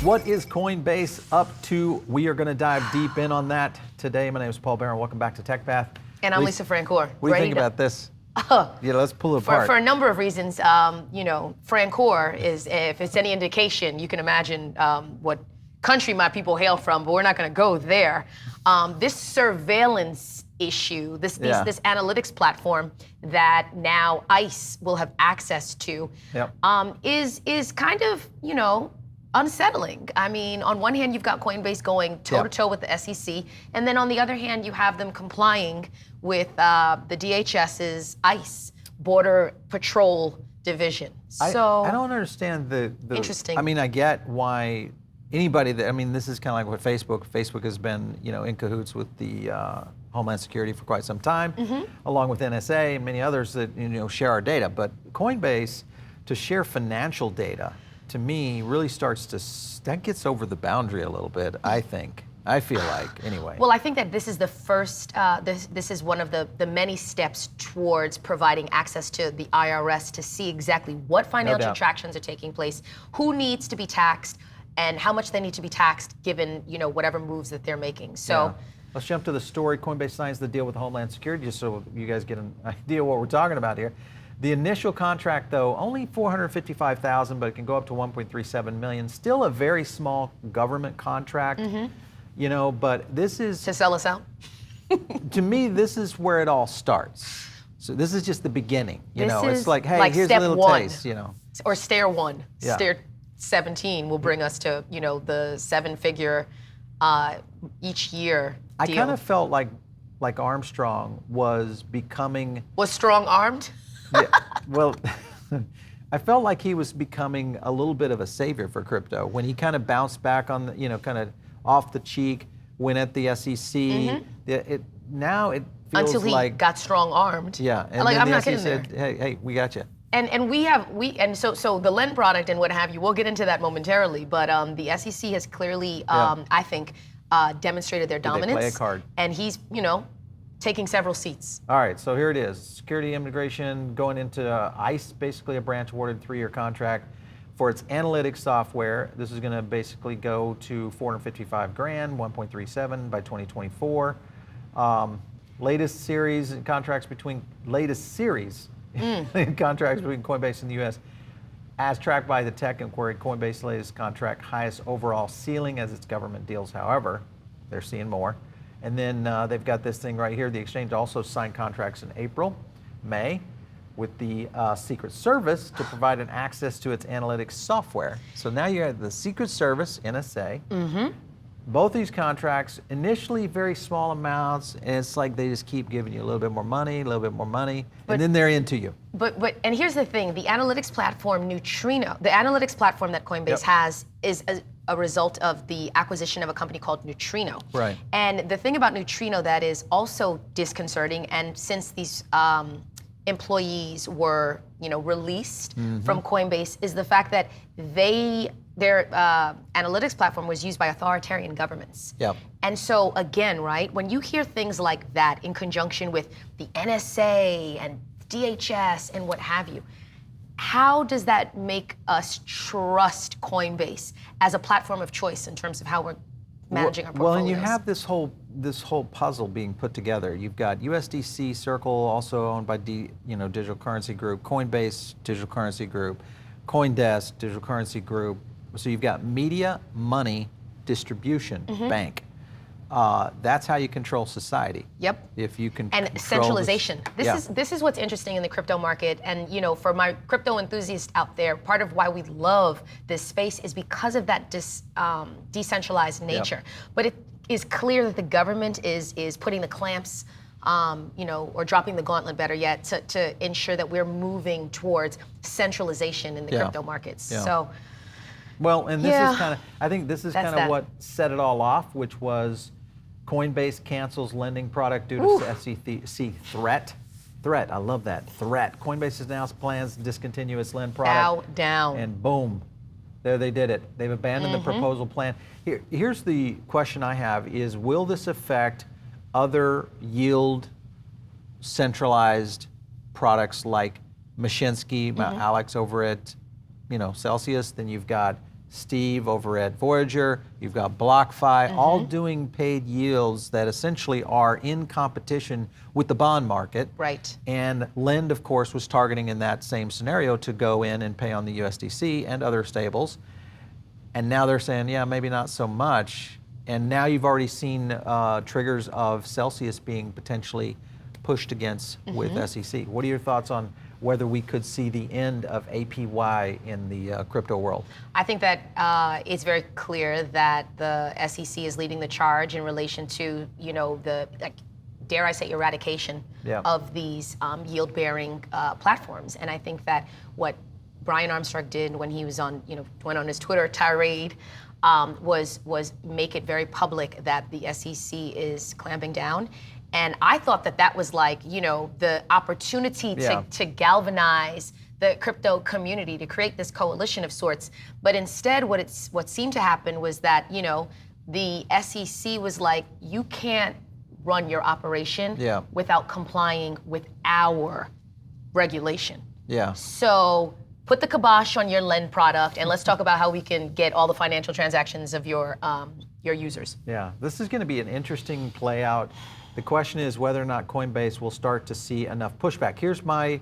What is Coinbase up to? We are going to dive deep in on that today. My name is Paul Barron. Welcome back to TechPath. And I'm Lisa Francoeur. What do you think about this? Yeah, let's pull it apart. For a number of reasons, Francoeur is, if it's any indication, you can imagine what country my people hail from, but we're not going to go there. This surveillance issue, this analytics platform that now ICE will have access to, is kind of, unsettling. I mean, on one hand, you've got Coinbase going toe-to-toe with the SEC, and then on the other hand, you have them complying with the DHS's ICE, Border Patrol Division. So I don't understand the interesting. I mean, I get why anybody that, I mean, this is kind of like what Facebook has been, in cahoots with the Homeland Security for quite some time, along with NSA and many others that, share our data. But Coinbase, to share financial data, to me, really that gets over the boundary a little bit, I think. I feel like, anyway. Well, I think that this is the first, this is one of the many steps towards providing access to the IRS to see exactly what financial transactions are taking place, who needs to be taxed, and how much they need to be taxed given, whatever moves that they're making. So. Let's jump to the story. Coinbase signs the deal with Homeland Security, just so you guys get an idea of what we're talking about here. The initial contract, though, only $455,000, but it can go up to $1.37 million. Still a very small government contract, but this is... To sell us out? To me, this is where it all starts. So this is just the beginning, It's like, hey, here's a little taste, Or stair one. Yeah. Stair 17 will bring us to, the seven-figure each year I deal. kind of felt like Armstrong was becoming... Was strong-armed? Yeah, well, I felt like he was becoming a little bit of a savior for crypto when he kind of bounced back on the, kind of off the cheek, went at the SEC. Now it feels until he like got strong-armed. Yeah, and like, then I'm the not SEC kidding said, hey, we got you. And so the Lend product and what have you, we'll get into that momentarily. But the SEC has clearly, I think, demonstrated their dominance. They play a card. And he's, taking several seats. All right, so here it is. Security immigration going into ICE, basically a branch awarded 3-year contract for its analytics software. This is going to basically go to $455,000, 1.37 by 2024. Latest series contracts between Coinbase and the U.S. As tracked by the tech inquiry, Coinbase's latest contract highest overall ceiling as its government deals. However, they're seeing more. And then they've got this thing right here. The exchange also signed contracts in April, May, with the Secret Service to provide an access to its analytics software. So now you have the Secret Service, NSA. Both these contracts, initially very small amounts, and it's like they just keep giving you a little bit more money, and then they're into you. But and here's the thing, the analytics platform Neutrino, the analytics platform that Coinbase has is a result of the acquisition of a company called Neutrino. Right. And the thing about Neutrino that is also disconcerting, and since these employees were, released from Coinbase, is the fact that their analytics platform was used by authoritarian governments. Yep. And so again, right, when you hear things like that in conjunction with the NSA and DHS and what have you, how does that make us trust Coinbase as a platform of choice in terms of how we're managing our portfolios? Well, and you have this whole puzzle being put together. You've got USDC Circle, also owned by Digital Currency Group, Coinbase Digital Currency Group, CoinDesk Digital Currency Group. So you've got media, money, distribution, bank. That's how you control society. Yep. If you can and centralization. This is what's interesting in the crypto market, and for my crypto enthusiasts out there, part of why we love this space is because of that decentralized nature. But it is clear that the government is putting the clamps, or dropping the gauntlet, better yet, to ensure that we're moving towards centralization in the crypto markets. So. Well, and this is I think this is kind of what set it all off, which was Coinbase cancels lending product due to SEC threat. I love that, threat. Coinbase has announced plans to discontinue its lend product. Bow down. And boom, there they did it. They've abandoned the proposal plan. Here's the question I have is, will this affect other yield centralized products like Mashinsky, Alex over at Celsius? Then you've got Steve over at Voyager, you've got BlockFi, all doing paid yields that essentially are in competition with the bond market. Right. And Lend, of course, was targeting in that same scenario to go in and pay on the USDC and other stables. And now they're saying, yeah, maybe not so much. And now you've already seen triggers of Celsius being potentially pushed against with SEC. What are your thoughts on whether we could see the end of APY in the crypto world? I think that it's very clear that the SEC is leading the charge in relation to, the, dare I say, eradication of these yield-bearing platforms. And I think that what Brian Armstrong did when he was on, went on his Twitter tirade, was make it very public that the SEC is clamping down. And I thought that was like, the opportunity to galvanize the crypto community, to create this coalition of sorts. But instead, what seemed to happen was that, the SEC was like, you can't run your operation without complying with our regulation. Yeah. So put the kibosh on your Lend product, and let's talk about how we can get all the financial transactions of your users. Yeah, this is going to be an interesting play out. The question is whether or not Coinbase will start to see enough pushback. Here's my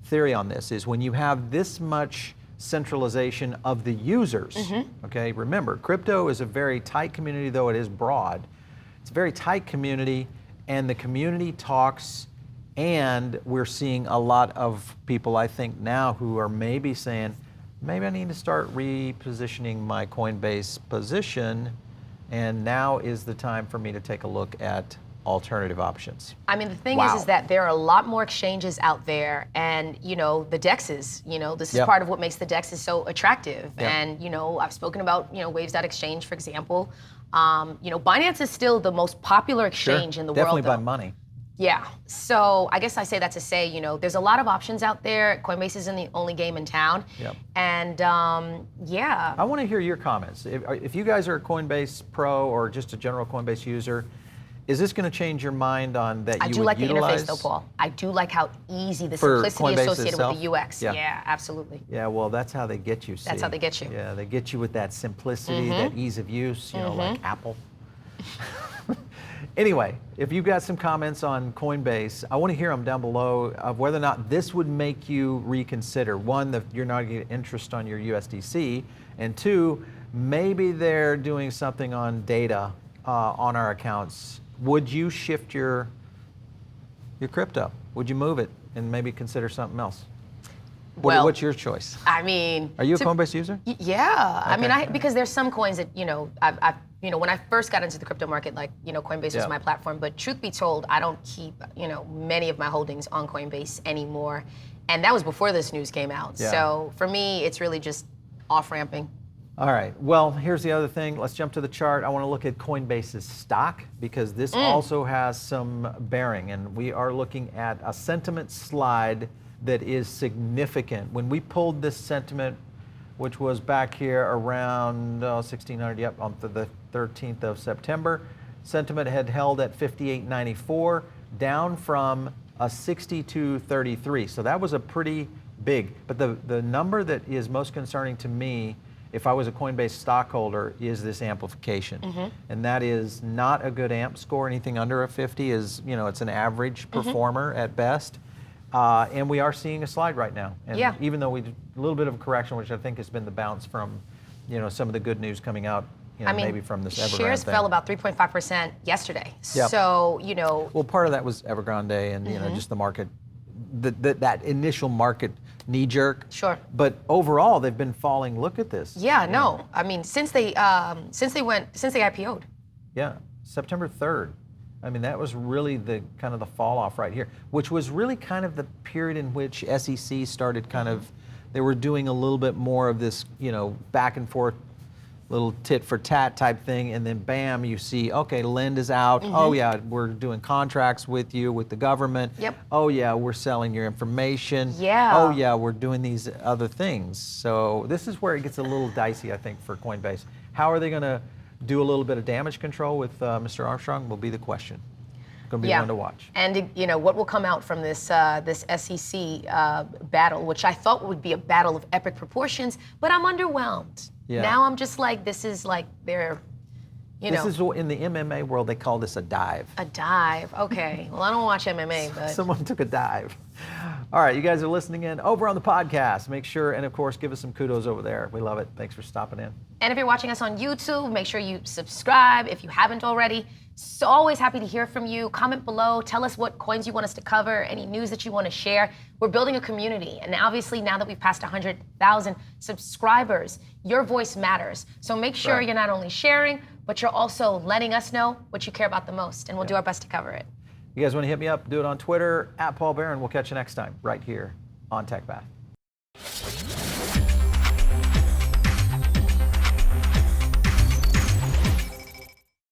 theory on this, is when you have this much centralization of the users, okay, remember, crypto is a very tight community, though it is broad. It's a very tight community, and the community talks, and we're seeing a lot of people, I think, now who are maybe saying, maybe I need to start repositioning my Coinbase position, and now is the time for me to take a look at alternative options. I mean, the thing is that there are a lot more exchanges out there, and the DEXs, this is part of what makes the DEXs so attractive. And I've spoken about Waves.exchange, for example. Binance is still the most popular exchange in the world. Definitely by money. Yeah, so I guess I say that to say, there's a lot of options out there. Coinbase isn't the only game in town. And yeah. I want to hear your comments. If you guys are a Coinbase pro or just a general Coinbase user, is this going to change your mind on that I do like the interface though, Paul. I do like how easy, the simplicity Coinbase associated itself? with the UX. Yeah, absolutely. Yeah, well, that's how they get you. That's how they get you. Yeah, they get you with that simplicity, that ease of use, like Apple. Anyway, if you've got some comments on Coinbase, I want to hear them down below of whether or not this would make you reconsider. One, that you're not getting interest on your USDC, and two, maybe they're doing something on data on our accounts. Would you shift your crypto? Would you move it and maybe consider something else? What's your choice? I mean, are you a Coinbase user? Yeah, okay. I mean, because there's some coins that I've when I first got into the crypto market, like Coinbase was my platform. But truth be told, I don't keep many of my holdings on Coinbase anymore, and that was before this news came out. So for me, it's really just off ramping. All right, well, here's the other thing. Let's jump to the chart. I want to look at Coinbase's stock because this also has some bearing, and we are looking at a sentiment slide that is significant. When we pulled this sentiment, which was back here around 1600, on the 13th of September, sentiment had held at 58.94, down from a 62.33. So that was a pretty big, but the number that is most concerning to me, if I was a Coinbase stockholder, is this amplification. And that is not a good AMP score. Anything under a 50 is, it's an average performer at best. And we are seeing a slide right now. And even though we did a little bit of a correction, which I think has been the bounce from, some of the good news coming out, maybe from this Evergrande shares thing. fell about 3.5% yesterday. So, Well, part of that was Evergrande and, just the market, that initial market knee jerk. Sure. But overall, they've been falling. Look at this. Yeah, no. I mean, since they IPO'd. Yeah, September 3rd. I mean, that was really the kind of the fall off right here, which was really kind of the period in which SEC started kind of, they were doing a little bit more of this, back and forth, little tit for tat type thing, and then bam, you see, okay, Lend is out. Oh yeah, we're doing contracts with you, with the government. Oh yeah, we're selling your information. Oh yeah, we're doing these other things. So this is where it gets a little dicey, I think, for Coinbase. How are they going to do a little bit of damage control with Mr. Armstrong will be the question. Going to be one to watch. And what will come out from this this SEC battle, which I thought would be a battle of epic proportions, but I'm underwhelmed. Yeah. Now I'm just like, this is like their, This is what in the MMA world they call this a dive. a dive. Okay. Well, I don't watch MMA, but Someone took a dive. All right, you guys are listening in over on the podcast. Make sure, and of course, give us some kudos over there. We love it. Thanks for stopping in. And if you're watching us on YouTube, make sure you subscribe if you haven't already. So always happy to hear from you. Comment below. Tell us what coins you want us to cover, any news that you want to share. We're building a community. And obviously, now that we've passed 100,000 subscribers, your voice matters. So make sure you're not only sharing, but you're also letting us know what you care about the most. And we'll do our best to cover it. You guys want to hit me up, do it on Twitter, @Paul Barron. We'll catch you next time right here on TechPath.